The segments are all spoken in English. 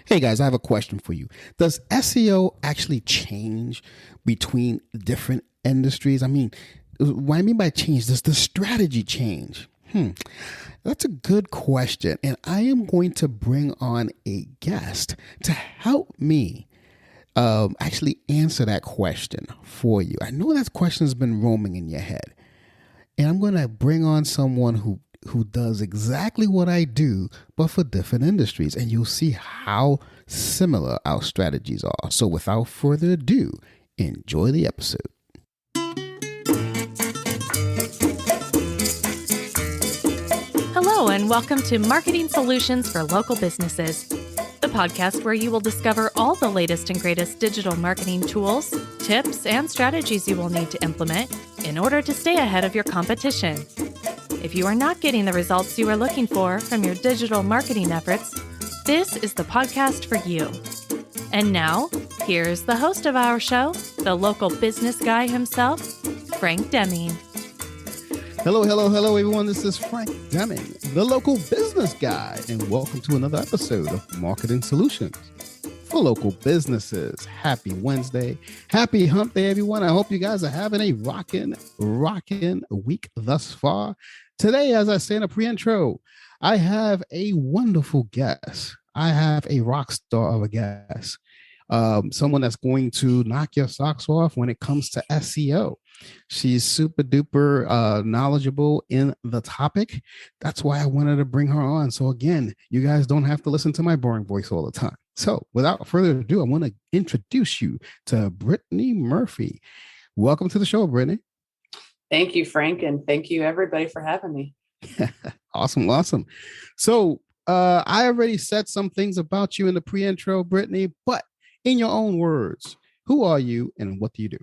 Hey guys, I have a question for you. Does SEO actually change between different industries? What I mean by change, does the strategy change? That's a good question. And I am going to bring on a guest to help me actually answer that question for you. I know that question has been roaming in your head. And I'm going to bring on someone who does exactly what I do, but for different industries. And you'll see how similar our strategies are. So without further ado, enjoy the episode. Hello, and welcome to Marketing Solutions for Local Businesses, the podcast where you will discover all the latest and greatest digital marketing tools, tips, and strategies you will need to implement in order to stay ahead of your competition. If you are not getting the results you are looking for from your digital marketing efforts, this is the podcast for you. And now, here's the host of our show, the local business guy himself, Frank Deming. Hello, everyone. This is Frank Deming, the local business guy, and welcome to another episode of Marketing Solutions for Local Businesses. Happy Wednesday. Happy hump day, everyone. I hope you guys are having a rockin' week thus far. Today, as I say in a pre-intro, I have a wonderful guest. I have a rock star of a guest. Someone that's going to knock your socks off when it comes to SEO. She's super duper knowledgeable in the topic. That's why I wanted to bring her on. So again, you guys don't have to listen to my boring voice all the time. So without further ado, I want to introduce you to Brittany Murphy. Welcome to the show, Brittany. Thank you, Frank. And thank you everybody for having me. Awesome. So I already said some things about you in the pre-intro, Brittany, but in your own words, who are you and what do you do?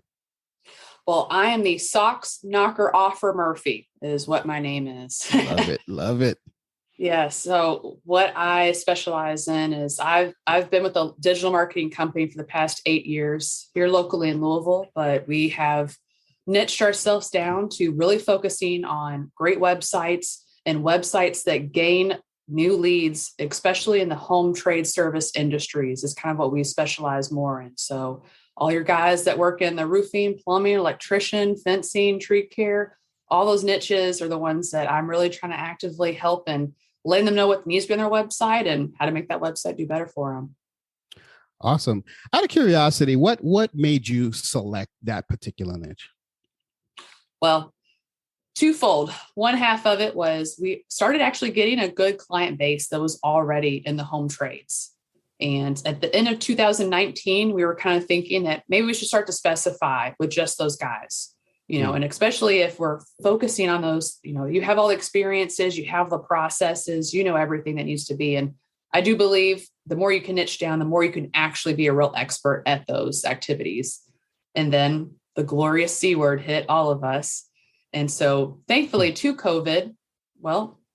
Well, I am the Socks Knocker Offer Murphy is what my name is. Love it. Yeah. So what I specialize in is I've been with a digital marketing company for the past 8 years here locally in Louisville, but we have niched ourselves down to really focusing on great websites and websites that gain new leads, especially in the home trade service industries is kind of what we specialize more in. So all your guys that work in the roofing, plumbing, electrician, fencing, tree care, all those niches are the ones that I'm really trying to actively help and letting them know what needs to be on their website and how to make that website do better for them. Awesome. Out of curiosity, what made you select that particular niche? Well, twofold. One half of it was we started actually getting a good client base that was already in the home trades. And at the end of 2019, we were kind of thinking that maybe we should start to specify with just those guys, and especially if we're focusing on those, you have all the experiences, you have the processes, everything that needs to be. And I do believe the more you can niche down, the more you can actually be a real expert at those activities. And then the glorious C word hit all of us. And so thankfully to COVID,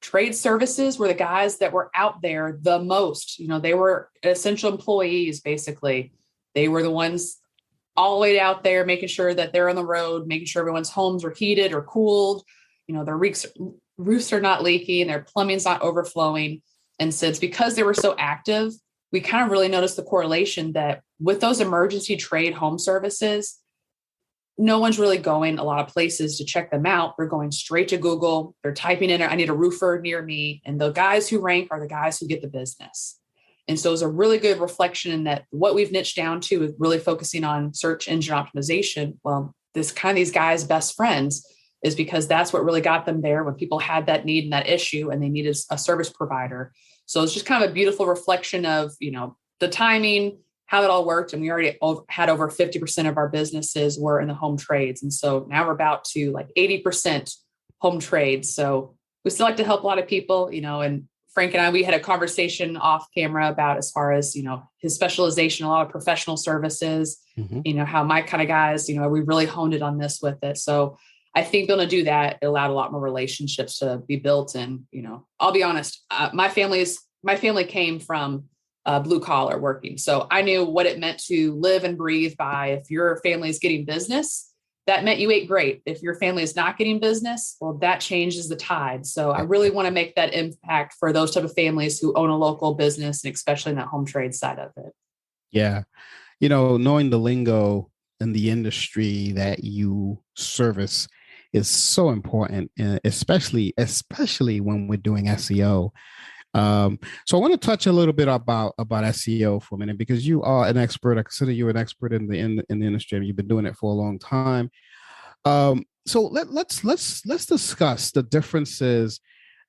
trade services were the guys that were out there the most. They were essential employees, basically. They were the ones all the way out there, making sure that they're on the road, making sure everyone's homes are heated or cooled. Their roofs are not leaking, their plumbing's not overflowing. And so it's because they were so active, we kind of really noticed the correlation that with those emergency trade home services, no one's really going a lot of places to check them out. They're going straight to Google. They're typing in, I need a roofer near me. And the guys who rank are the guys who get the business. And so it's a really good reflection in that what we've niched down to is really focusing on search engine optimization. Well, these guys' best friends is because that's what really got them there when people had that need and that issue and they needed a service provider. So it's just kind of a beautiful reflection of, the timing, how it all worked. And we already had over 50% of our businesses were in the home trades. And so now we're about to like 80% home trades. So we still like to help a lot of people, and Frank and I, we had a conversation off camera about as far as, his specialization, a lot of professional services, how my kind of guys, we really honed it on this with it. So I think being able to do that, it allowed a lot more relationships to be built. And, I'll be honest, my family came from blue collar working. So I knew what it meant to live and breathe by if your family is getting business, that meant you ate great. If your family is not getting business, well, that changes the tide. So I really want to make that impact for those type of families who own a local business, and especially in that home trade side of it. Yeah. Knowing the lingo and the industry that you service is so important, especially when we're doing SEO. So I want to touch a little bit about SEO for a minute, because you are an expert. I consider you an expert in the industry. You've been doing it for a long time. So let's discuss the differences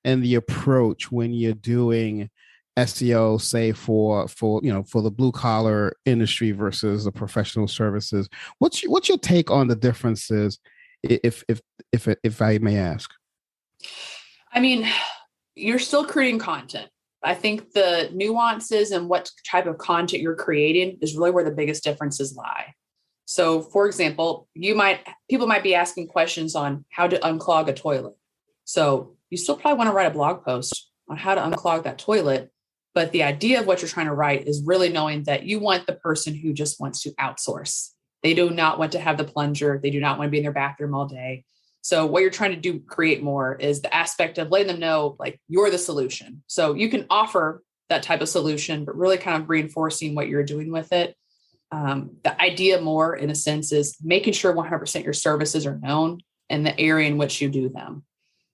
and the approach when you're doing SEO, say for the blue collar industry versus the professional services. What's your take on the differences, if I may ask? I mean, you're still creating content. I think the nuances and what type of content you're creating is really where the biggest differences lie. So, for example, people might be asking questions on how to unclog a toilet. So you still probably want to write a blog post on how to unclog that toilet. But the idea of what you're trying to write is really knowing that you want the person who just wants to outsource. They do not want to have the plunger. They do not want to be in their bathroom all day. So what you're trying to create more is the aspect of letting them know, like, you're the solution. So you can offer that type of solution, but really kind of reinforcing what you're doing with it. The idea more, in a sense, is making sure 100% your services are known in the area in which you do them.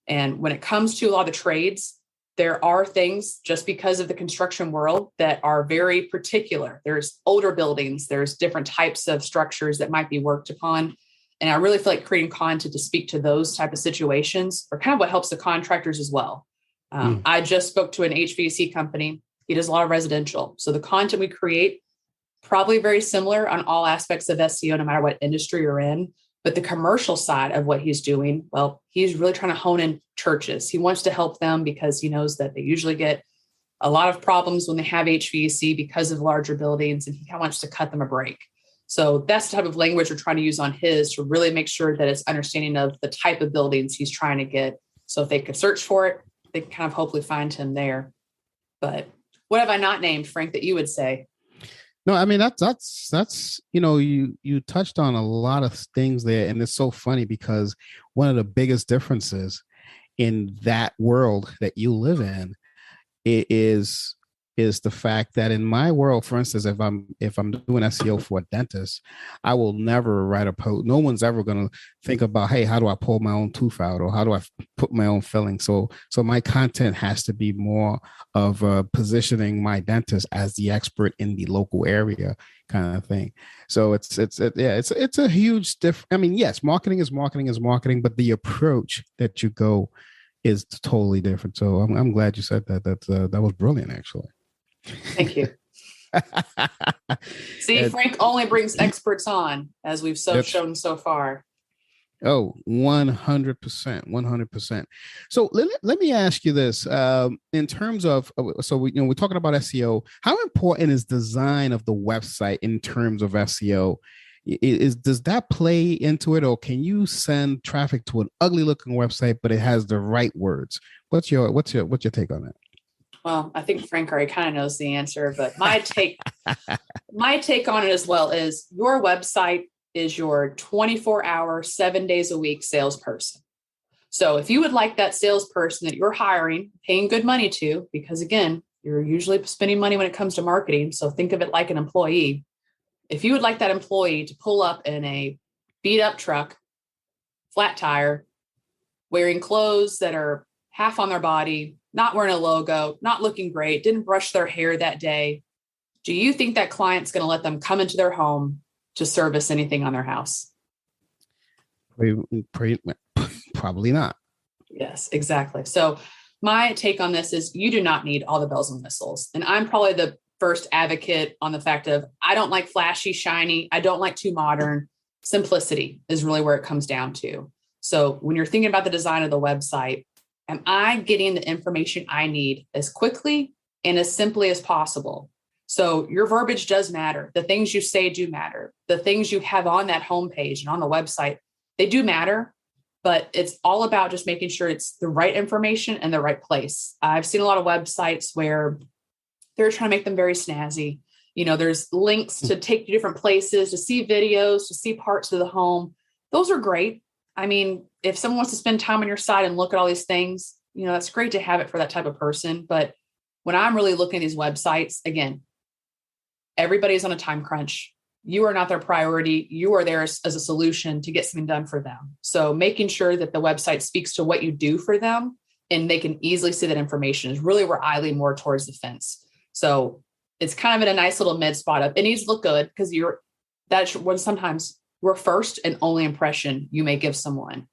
And when it comes to a lot of the trades, there are things, just because of the construction world, that are very particular. There's older buildings, there's different types of structures that might be worked upon. And I really feel like creating content to speak to those type of situations are kind of what helps the contractors as well. I just spoke to an HVAC company. He does a lot of residential. So the content we create, probably very similar on all aspects of SEO, no matter what industry you're in. But the commercial side of what he's doing, well, he's really trying to hone in churches. He wants to help them because he knows that they usually get a lot of problems when they have HVAC because of larger buildings, and he kind of wants to cut them a break. So that's the type of language we're trying to use on his, to really make sure that it's understanding of the type of buildings he's trying to get. So if they could search for it, they can kind of hopefully find him there. But what have I not named, Frank, that you would say? No, I mean, that's you touched on a lot of things there, and it's so funny because one of the biggest differences in that world that you live in is the fact that in my world, for instance, if I'm doing SEO for a dentist, I will never write a post. No one's ever going to think about, hey, how do I pull my own tooth out, or how do I put my own filling? So my content has to be more of positioning my dentist as the expert in the local area, kind of thing. So it's a huge difference. I mean, yes, marketing is marketing, but the approach that you go is totally different. So I'm glad you said that. That was brilliant, actually. Thank you. See, Frank only brings experts on, as we've shown so far. Oh, 100%, 100%. So let me ask you this: in terms of, we're talking about SEO. How important is design of the website in terms of SEO? Does that play into it, or can you send traffic to an ugly looking website but it has the right words? What's your take on that? Well, I think Frank already kind of knows the answer, but my take on it as well is, your website is your 24-hour, 7 days a week salesperson. So if you would like that salesperson that you're hiring, paying good money to, because again, you're usually spending money when it comes to marketing. So think of it like an employee. If you would like that employee to pull up in a beat up truck, flat tire, wearing clothes that are half on their body, not wearing a logo, not looking great, didn't brush their hair that day, do you think that client's going to let them come into their home to service anything on their house? Probably not. Yes, exactly. So my take on this is, you do not need all the bells and whistles. And I'm probably the first advocate on the fact of, I don't like flashy, shiny. I don't like too modern. Simplicity is really where it comes down to. So when you're thinking about the design of the website, am I getting the information I need as quickly and as simply as possible? So your verbiage does matter. The things you say do matter. The things you have on that homepage and on the website, they do matter, but it's all about just making sure it's the right information and the right place. I've seen a lot of websites where they're trying to make them very snazzy. There's links to take you different places, to see videos, to see parts of the home. those are great. I mean, if someone wants to spend time on your site and look at all these things, that's great to have it for that type of person. But when I'm really looking at these websites, again, everybody's on a time crunch. You are not their priority. You are there as a solution to get something done for them. So making sure that the website speaks to what you do for them and they can easily see that information is really where I lean more towards the fence. So it's kind of in a nice little mid spot of it needs to look good because that's when sometimes your first and only impression you may give someone.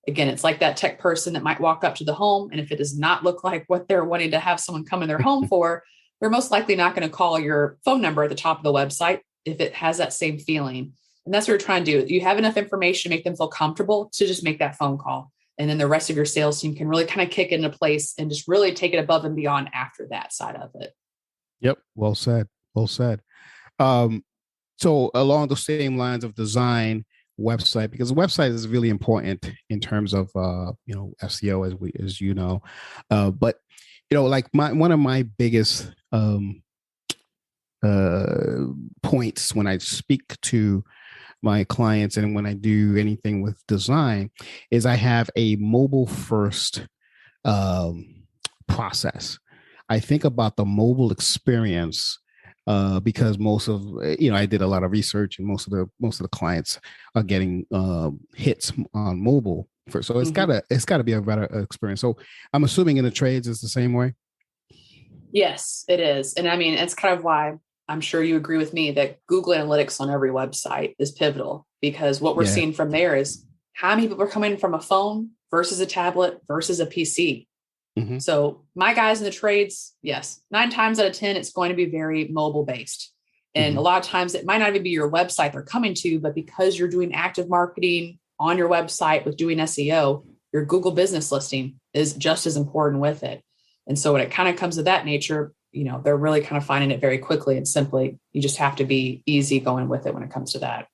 Again, it's like that tech person that might walk up to the home. And if it does not look like what they're wanting to have someone come in their home for, they're most likely not going to call your phone number at the top of the website if it has that same feeling. And that's what you're trying to do. You have enough information to make them feel comfortable to just make that phone call. And then the rest of your sales team can really kind of kick it into place and just really take it above and beyond after that side of it. Yep. Well said. Well said. So along the same lines of design, website, because the website is really important in terms of SEO as you know. But like one of my biggest points when I speak to my clients and when I do anything with design is I have a mobile first process. I think about the mobile experience because most of I did a lot of research and most of the clients are getting hits on mobile first. So it's gotta be a better experience. So I'm assuming in the trades it's the same way. Yes, it is. And I mean, it's kind of why I'm sure you agree with me that Google Analytics on every website is pivotal because what we're seeing from there is how many people are coming from a phone versus a tablet versus a PC. Mm-hmm. So my guys in the trades, yes, 9 times out of 10, it's going to be very mobile based. And a lot of times it might not even be your website they're coming to, but because you're doing active marketing on your website with doing SEO, your Google business listing is just as important with it. And so when it kind of comes to that nature, they're really kind of finding it very quickly and simply. You just have to be easy going with it when it comes to that.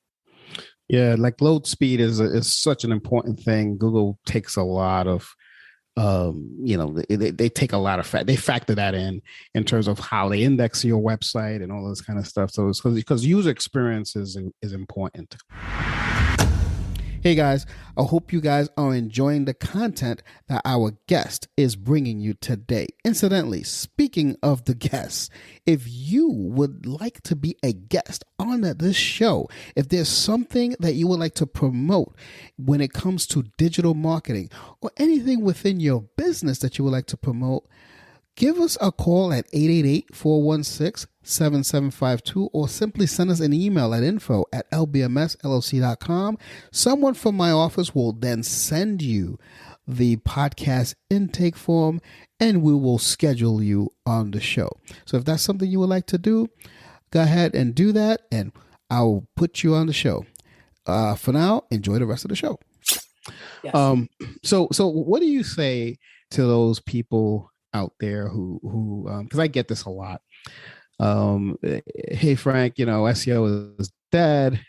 Yeah, like load speed is such an important thing. Google takes a lot of they take a lot of they factor that in terms of how they index your website and all this kind of stuff. So it's because user experience is important. Hey guys, I hope you guys are enjoying the content that our guest is bringing you today. Incidentally, speaking of the guests, if you would like to be a guest on this show, if there's something that you would like to promote when it comes to digital marketing or anything within your business that you would like to promote, give us a call at 888-416-7752 or simply send us an email at info@lbmsllc.com. Someone from my office will then send you the podcast intake form and we will schedule you on the show. So if that's something you would like to do, go ahead and do that and I'll put you on the show. For now, enjoy the rest of the show. Yes. So what do you say to those people out there who because I get this a lot. Hey Frank, SEO is dead.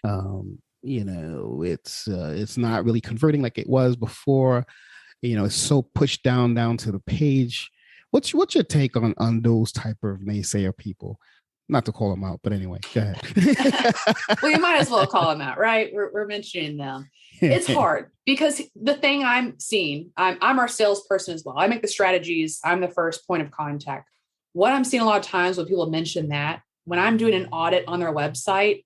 It's not really converting like it was before. It's so pushed down to the page. What's your take on those type of naysayer people? Not to call them out, but anyway, go ahead. Well, you might as well call them out, right? We're mentioning them. It's hard because the thing I'm seeing, I'm our salesperson as well. I make the strategies. I'm the first point of contact. What I'm seeing a lot of times when people mention that, when I'm doing an audit on their website,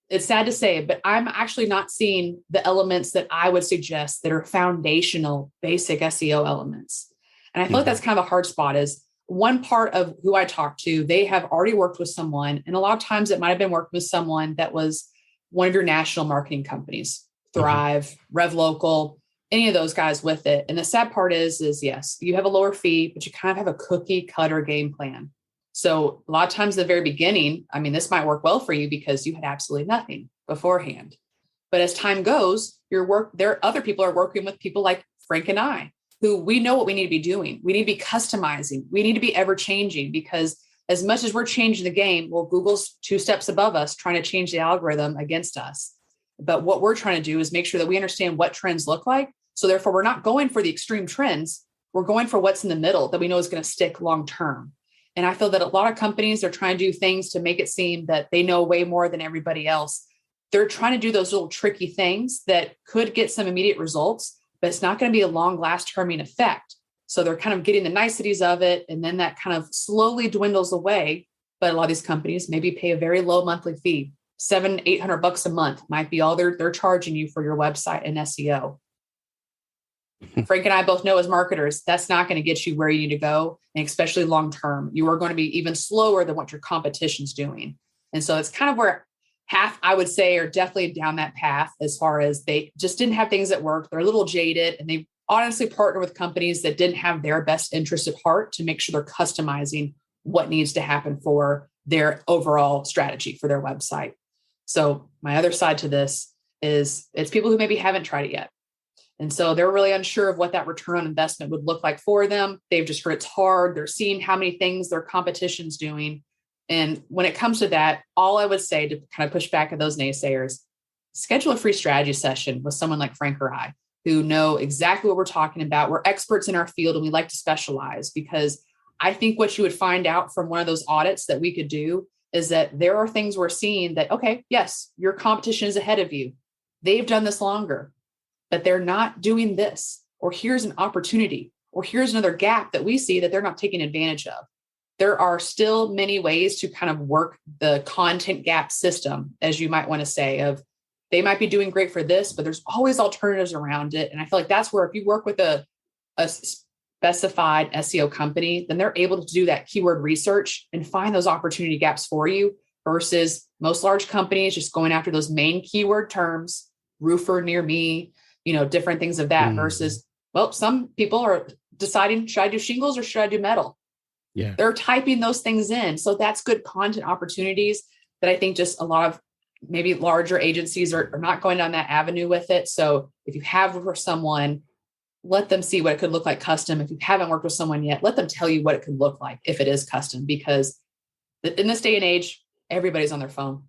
it's sad to say, but I'm actually not seeing the elements that I would suggest that are foundational, basic SEO elements. And I feel like that's kind of a hard spot is one part of who I talk to, they have already worked with someone. And a lot of times it might've been working with someone that was one of your national marketing companies, Thrive, RevLocal, any of those guys with it. And the sad part is yes, you have a lower fee, but you kind of have a cookie cutter game plan. So a lot of times at the very beginning, I mean, this might work well for you because you had absolutely nothing beforehand. But as time goes, other people are working with people like Frank and I, who we know what we need to be doing. We need to be customizing. We need to be ever changing because as much as we're changing the game, well, Google's 2 steps above us trying to change the algorithm against us. But what we're trying to do is make sure that we understand what trends look like. So therefore, we're not going for the extreme trends. We're going for what's in the middle that we know is going to stick long term. And I feel that a lot of companies are trying to do things to make it seem that they know way more than everybody else. they're trying to do those little tricky things that could get some immediate results, but it's not going to be a long lasting effect. So they're kind of getting the niceties of it. And then that kind of slowly dwindles away. But a lot of these companies maybe pay a very low monthly fee, $700-800 a month might be all they're charging you for your website and SEO. Frank and I both know as marketers, that's not going to get you where you need to go. And especially long-term, you are going to be even slower than what your competition's doing. And so it's kind of where half, I would say, are definitely down that path as far as they just didn't have things that work. They're a little jaded, and they honestly partner with companies that didn't have their best interest at heart to make sure they're customizing what needs to happen for their overall strategy for their website. So my other side to this is it's people who maybe haven't tried it yet. And so they're really unsure of what that return on investment would look like for them. They've just heard it's hard. They're seeing how many things their competition's doing. And when it comes to that, all I would say to kind of push back at those naysayers, schedule a free strategy session with someone like Frank or I, who know exactly what we're talking about. We're experts in our field and we like to specialize, because I think what you would find out from one of those audits that we could do is that there are things we're seeing that, okay, yes, your competition is ahead of you. They've done this longer, but they're not doing this, or here's an opportunity, or here's another gap that we see that they're not taking advantage of. There are still many ways to kind of work the content gap system, as you might want to say, of they might be doing great for this, but there's always alternatives around it. And I feel like that's where if you work with a specified SEO company, then they're able to do that keyword research and find those opportunity gaps for you, versus most large companies just going after those main keyword terms, roofer near me, different things of that, versus, well, some people are deciding, should I do shingles or should I do metal? Yeah. They're typing those things in. So that's good content opportunities that I think just a lot of maybe larger agencies are not going down that avenue with it. So if you have for someone, let them see what it could look like custom. If you haven't worked with someone yet, let them tell you what it could look like if it is custom, because in this day and age, everybody's on their phone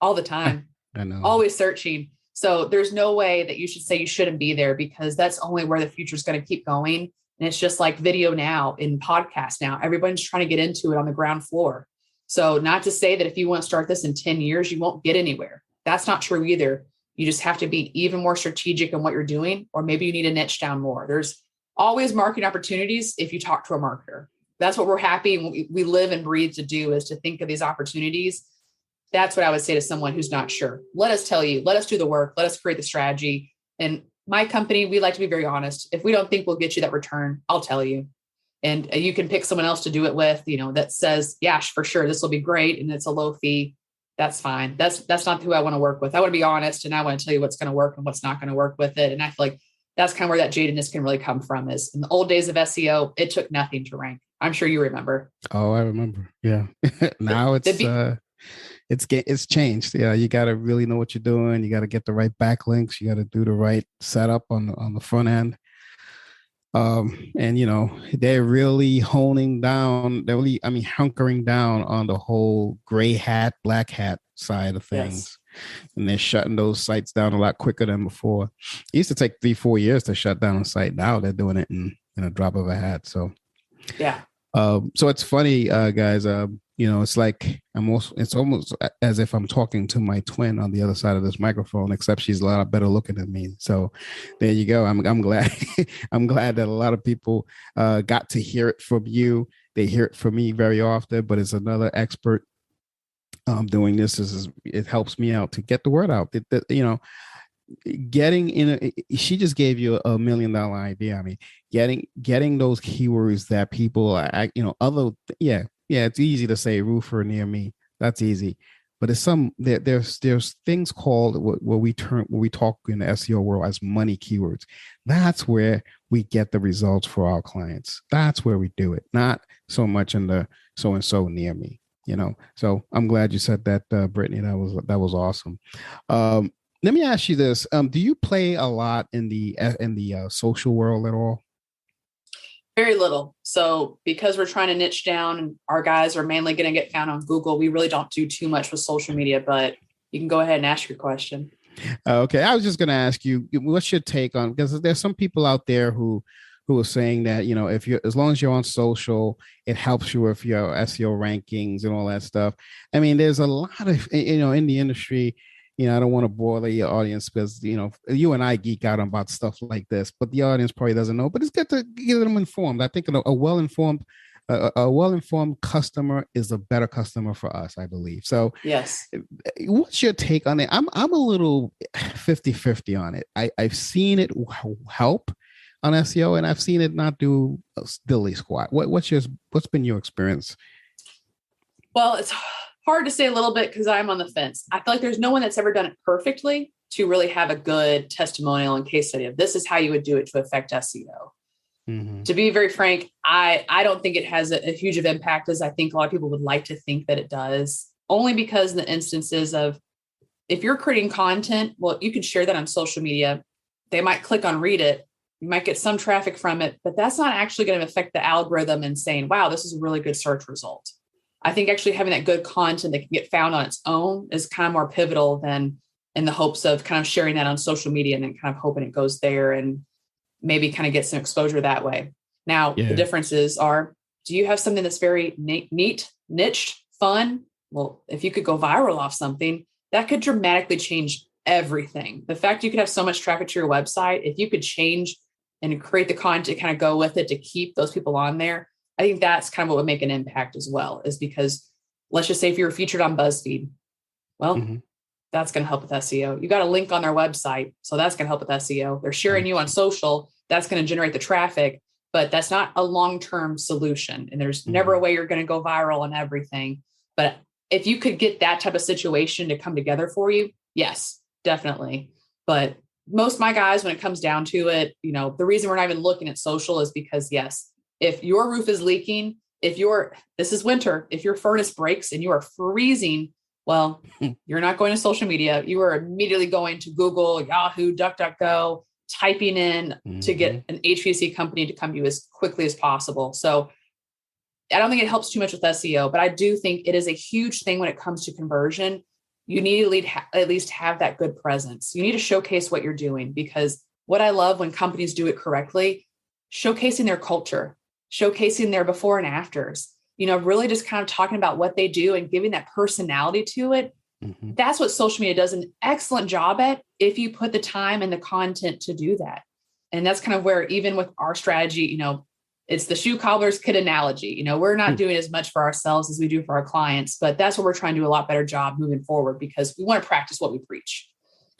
all the time. I know. Always searching. So there's no way that you should say you shouldn't be there, because that's only where the future is going to keep going. And it's just like video now in podcast now, everyone's trying to get into it on the ground floor. So not to say that if you want to start this in 10 years, you won't get anywhere. That's not true either. You just have to be even more strategic in what you're doing, or maybe you need to niche down more. There's always marketing opportunities if you talk to a marketer. That's what we're happy and we live and breathe to do, is to think of these opportunities. That's what I would say to someone who's not sure. Let us tell you, let us do the work, let us create the strategy. And my company, we like to be very honest. If we don't think we'll get you that return, I'll tell you. And you can pick someone else to do it with, that says, yeah, for sure, this will be great. And it's a low fee. That's fine. That's not who I want to work with. I want to be honest, and I want to tell you what's going to work and what's not going to work with it. And I feel like that's kind of where that jadedness can really come from, is in the old days of SEO, it took nothing to rank. I'm sure you remember. Oh, I remember. Yeah. Now it's changed. Yeah. You got to really know what you're doing. You got to get the right backlinks. You got to do the right setup on the front end. And they're really honing down, hunkering down on the whole gray hat, black hat side of things. Yes. And they're shutting those sites down a lot quicker than before. It used to take 3-4 years to shut down a site. Now they're doing it in a drop of a hat. So yeah. So it's funny, guys, it's like it's almost as if I'm talking to my twin on the other side of this microphone, except she's a lot better looking than me. So there you go. I'm glad. I'm glad that a lot of people got to hear it from you. They hear it from me very often, but as another expert doing this, it helps me out to get the word out. Getting in she just gave you $1 million idea. I mean, getting those keywords that people it's easy to say roofer near me. That's easy. But there's things called what we talk in the SEO world as money keywords. That's where we get the results for our clients. That's where we do it. Not so much in the so-and-so near me, So I'm glad you said that, Brittany. That was awesome. Let me ask you this. Do you play a lot in the social world at all? Very little. So because we're trying to niche down and our guys are mainly going to get found on Google, we really don't do too much with social media, but you can go ahead and ask your question. Okay. I was just going to ask you, what's your take on, because there's some people out there who are saying that, as long as you're on social, it helps you with your SEO rankings and all that stuff. I mean, there's a lot of, in the industry, I don't want to bother your audience because, you and I geek out about stuff like this, but the audience probably doesn't know, but it's good to get them informed. I think a well-informed customer is a better customer for us, I believe. So yes. What's your take on it? I'm a little 50-50 on it. I've seen it help on SEO and I've seen it not do dilly squat. What's been your experience? Well, it's hard to say a little bit because I'm on the fence. I feel like there's no one that's ever done it perfectly to really have a good testimonial and case study of this is how you would do it to affect SEO. Mm-hmm. To be very frank, I don't think it has a huge of impact as I think a lot of people would like to think that it does, only because the instances of if you're creating content, well, you can share that on social media. They might click on read it. You might get some traffic from it, but that's not actually going to affect the algorithm and saying, wow, this is a really good search result. I think actually having that good content that can get found on its own is kind of more pivotal than in the hopes of kind of sharing that on social media and then kind of hoping it goes there and maybe kind of get some exposure that way. Now, the differences are, do you have something that's very neat, niched, fun? Well, if you could go viral off something, that could dramatically change everything. The fact you could have so much traffic to your website, if you could change and create the content, kind of go with it to keep those people on there, I think that's kind of what would make an impact as well, is because let's just say if you were featured on BuzzFeed, well, that's going to help with SEO. You got a link on their website, so that's going to help with SEO. They're sharing you on social, that's going to generate the traffic, but that's not a long-term solution. And there's never a way you're going to go viral on everything. But if you could get that type of situation to come together for you, yes, definitely. But most of my guys, when it comes down to it, the reason we're not even looking at social is because, yes, if your roof is leaking, this is winter, if your furnace breaks and you are freezing, well, you're not going to social media. You are immediately going to Google, Yahoo, DuckDuckGo, typing in to get an HVAC company to come to you as quickly as possible. So I don't think it helps too much with SEO, but I do think it is a huge thing when it comes to conversion. You need to at least have that good presence. You need to showcase what you're doing, because what I love when companies do it correctly, showcasing their culture, showcasing their before and afters, really just kind of talking about what they do and giving that personality to it. That's what social media does an excellent job at if you put the time and the content to do that. And that's kind of where, even with our strategy, it's the shoe cobbler's kit analogy. We're not doing as much for ourselves as we do for our clients, but that's what we're trying to do a lot better job moving forward, because we want to practice what we preach.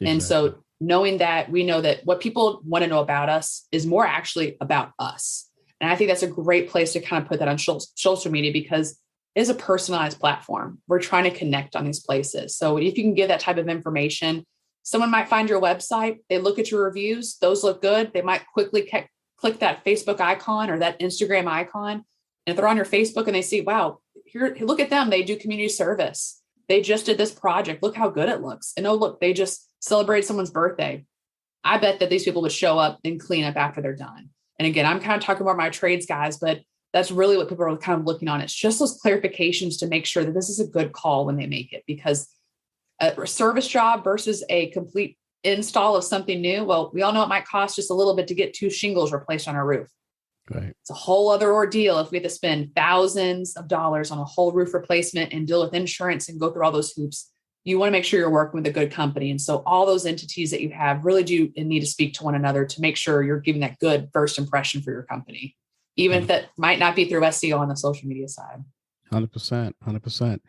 Exactly. And so knowing that, we know that what people want to know about us is more actually about us. And I think that's a great place to kind of put that on social media, because it is a personalized platform. We're trying to connect on these places. So if you can give that type of information, someone might find your website, they look at your reviews, those look good. They might quickly click that Facebook icon or that Instagram icon. And if they're on your Facebook and they see, wow, here, look at them. They do community service. They just did this project. Look how good it looks. And oh, look, they just celebrated someone's birthday. I bet that these people would show up and clean up after they're done. And again, I'm kind of talking about my trades guys, but that's really what people are kind of looking on. It's just those clarifications to make sure that this is a good call when they make it, because a service job versus a complete install of something new, well, we all know it might cost just a little bit to get 2 shingles replaced on our roof. Right. It's a whole other ordeal if we have to spend thousands of dollars on a whole roof replacement and deal with insurance and go through all those hoops. You want to make sure you're working with a good company. And so all those entities that you have really do need to speak to one another to make sure you're giving that good first impression for your company, even if that might not be through SEO on the social media side. 100%.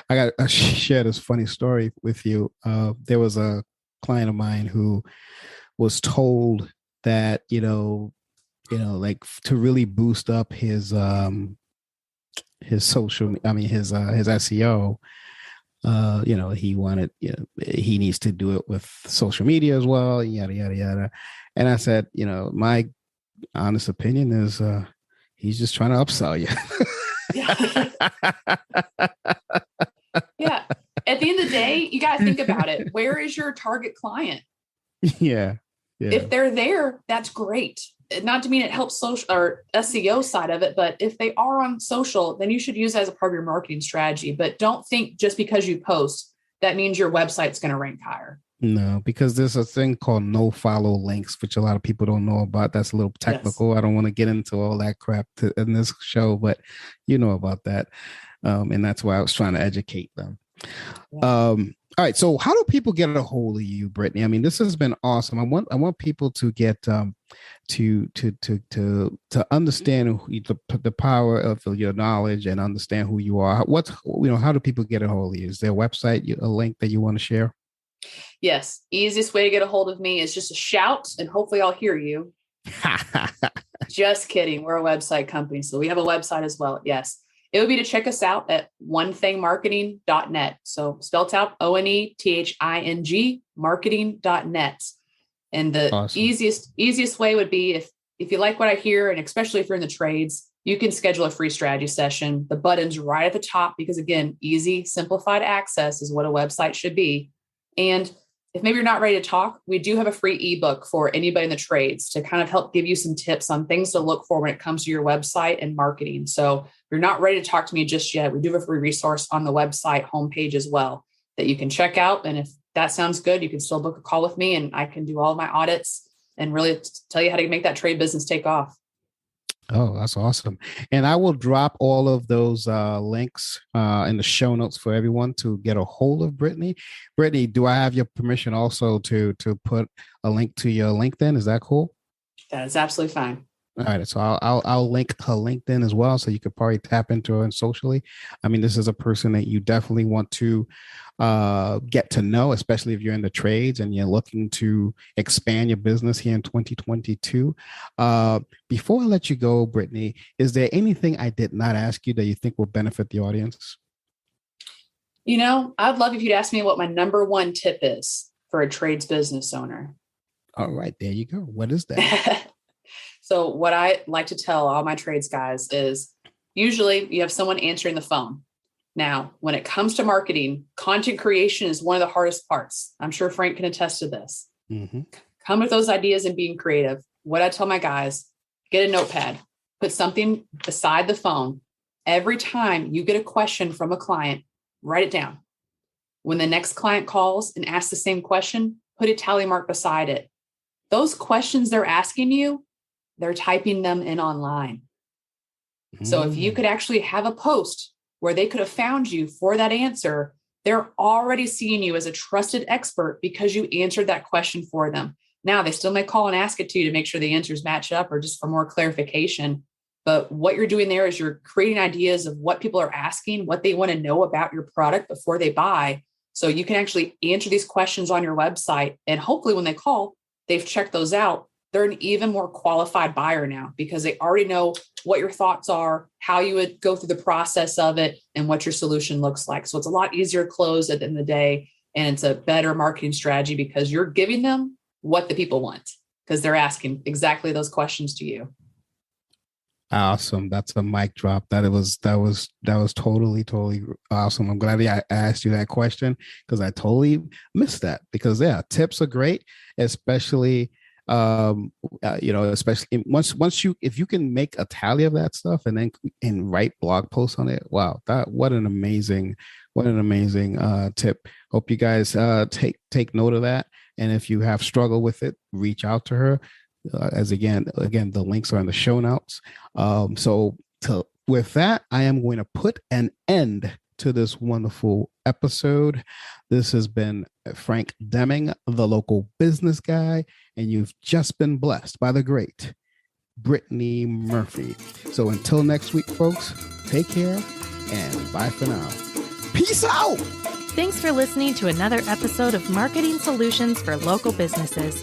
I got to share this funny story with you. There was a client of mine who was told that, like to really boost up his social, his SEO, he wanted, he needs to do it with social media as well, yada, yada, yada. And I said, my honest opinion is he's just trying to upsell you. Yeah. At the end of the day, you got to think about it. Where is your target client? Yeah. If they're there, that's great. Not to mean it helps social or SEO side of it, but if they are on social, then you should use that as a part of your marketing strategy. But don't think just because you post, that means your website's going to rank higher. No, because there's a thing called no follow links, which a lot of people don't know about. That's a little technical. Yes. I don't want to get into all that crap in this show, but you know about that. And that's why I was trying to educate them. Yeah. All right. So how do people get a hold of you, Brittany? I mean, this has been awesome. I want people to get to understand the power of your knowledge and understand who you are. How do people get a hold of you? Is there a website, a link that you want to share? Yes. Easiest way to get a hold of me is just a shout, and hopefully I'll hear you. Just kidding. We're a website company, so we have a website as well. Yes. It would be to check us out at onethingmarketing.net. So spelled out ONETHING marketing.net. And the Awesome. easiest way would be if you like what I hear, and especially if you're in the trades, you can schedule a free strategy session. The button's right at the top because, again, easy, simplified access is what a website should be. And if maybe you're not ready to talk, we do have a free ebook for anybody in the trades to kind of help give you some tips on things to look for when it comes to your website and marketing. So if you're not ready to talk to me just yet, we do have a free resource on the website homepage as well that you can check out. And if that sounds good, you can still book a call with me and I can do all of my audits and really tell you how to make that trade business take off. Oh, that's awesome. And I will drop all of those links in the show notes for everyone to get a hold of Brittany. Brittany, do I have your permission also to put a link to your LinkedIn? Is that cool? That is absolutely fine. All right, so I'll link her LinkedIn as well, so you could probably tap into her socially. I mean, this is a person that you definitely want to get to know, especially if you're in the trades and you're looking to expand your business here in 2022. Before I let you go, Brittany, is there anything I did not ask you that you think will benefit the audience? I'd love if you'd ask me what my number one tip is for a trades business owner. All right, there you go. What is that? So what I like to tell all my trades guys is usually you have someone answering the phone. Now, when it comes to marketing, content creation is one of the hardest parts. I'm sure Frank can attest to this. Mm-hmm. Come with those ideas and being creative. What I tell my guys, get a notepad, put something beside the phone. Every time you get a question from a client, write it down. When the next client calls and asks the same question, put a tally mark beside it. Those questions they're asking you, they're typing them in online. So if you could actually have a post where they could have found you for that answer, they're already seeing you as a trusted expert because you answered that question for them. Now, they still may call and ask it to you to make sure the answers match up or just for more clarification. But what you're doing there is you're creating ideas of what people are asking, what they want to know about your product before they buy. So you can actually answer these questions on your website. And hopefully when they call, they've checked those out. They're an even more qualified buyer now because they already know what your thoughts are, how you would go through the process of it, and what your solution looks like. So it's a lot easier to close at the end of the day. And it's a better marketing strategy because you're giving them what the people want because they're asking exactly those questions to you. Awesome. That's a mic drop. That was totally awesome. I'm glad I asked you that question because I totally missed that because tips are great, especially especially if you can make a tally of that stuff and write blog posts on it. Wow, what an amazing tip. Hope you guys take note of that. And if you have struggled with it, reach out to her. As again, the links are in the show notes. With that, I am going to put an end to this wonderful episode. This has been Frank Deming, the local business guy, and you've just been blessed by the great Brittany Murphy. So until next week, folks, take care and bye for now. Peace out. Thanks for listening to another episode of Marketing Solutions for Local Businesses,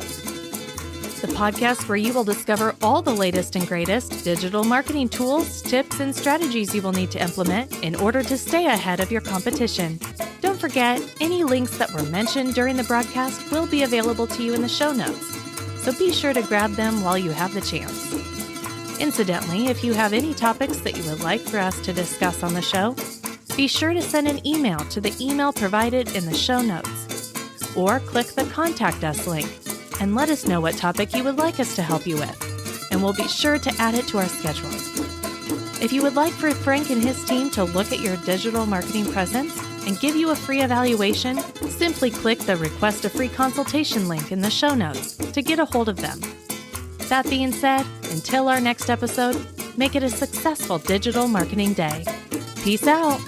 the podcast where you will discover all the latest and greatest digital marketing tools, tips, and strategies you will need to implement in order to stay ahead of your competition. Don't forget, any links that were mentioned during the broadcast will be available to you in the show notes, so be sure to grab them while you have the chance. Incidentally, if you have any topics that you would like for us to discuss on the show, be sure to send an email to the email provided in the show notes, or click the Contact Us link and let us know what topic you would like us to help you with, and we'll be sure to add it to our schedule. If you would like for Frank and his team to look at your digital marketing presence and give you a free evaluation, simply click the Request a Free Consultation link in the show notes to get a hold of them. That being said, until our next episode, make it a successful digital marketing day. Peace out.